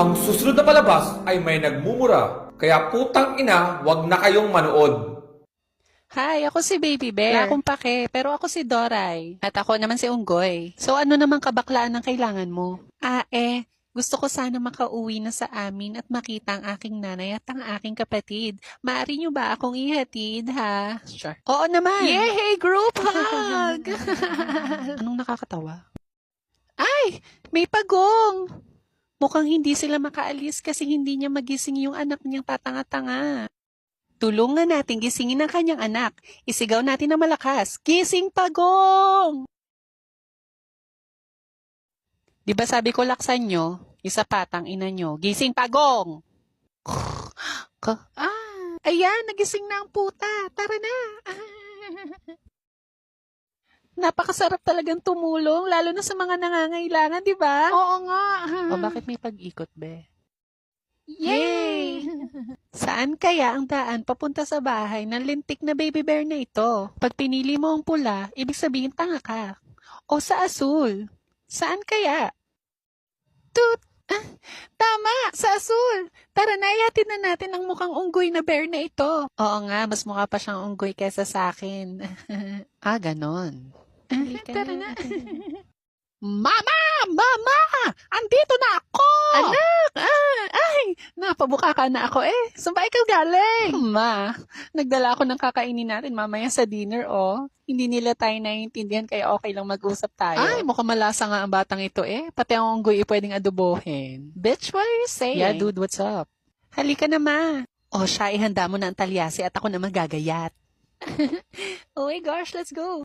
Ang susunod na palabas ay may nagmumura. Kaya putang ina, wag na kayong manood. Hi, ako si Baby Bear. Wala akong pake, pero ako si Doray. At ako naman si Unggoy. So ano naman kabaklaan ang kailangan mo? Gusto ko sana makauwi na sa amin at makita ang aking nanay at ang aking kapatid. Maaari niyo ba akong ihatid, ha? Sure. Oo naman. Yay! Group hug! Anong nakakatawa? Ay! May pagong! Mukhang hindi sila makaalis kasi hindi niya magising yung anak niyang tatanga-tanga. Tulungan natin gisingin ang kanyang anak. Isigaw natin na malakas. Gising pagong! Di ba sabi ko laksan nyo? Isa patang ina nyo. Gising pagong! Ayan, nagising na ang puta. Tara na. Napakasarap talagang tumulong, lalo na sa mga nangangailangan, di ba? Oo nga. O bakit may pag-ikot, be? Yay! Saan kaya ang daan papunta sa bahay ng lintik na baby bear na ito? Pag pinili mo ang pula, ibig sabihin tanga ka. O sa asul? Saan kaya? Tut! Tama! Sa asul! Tara na, ihatid na natin ang mukhang unggoy na bear na ito. Oo nga, mas mukha pa siyang unggoy kaysa sa akin. Ganon. Tara na. Mama! Mama! Andito na ako! Anak! Napabuka ka na ako eh. Saan ba ikaw galing? Ma, nagdala ako ng kakainin natin mamaya sa dinner, oh. Hindi nila tayo naiintindihan kaya okay lang mag-usap tayo. Ay, mukhang malasa nga ang batang ito eh. Pati ang unggoy pwedeng adobohin. Bitch, what are you saying? Yeah, dude, what's up? Halika na, ma. Oh, siya, ihanda mo na ang talyasi at ako na magagayat. Oh my gosh, let's go.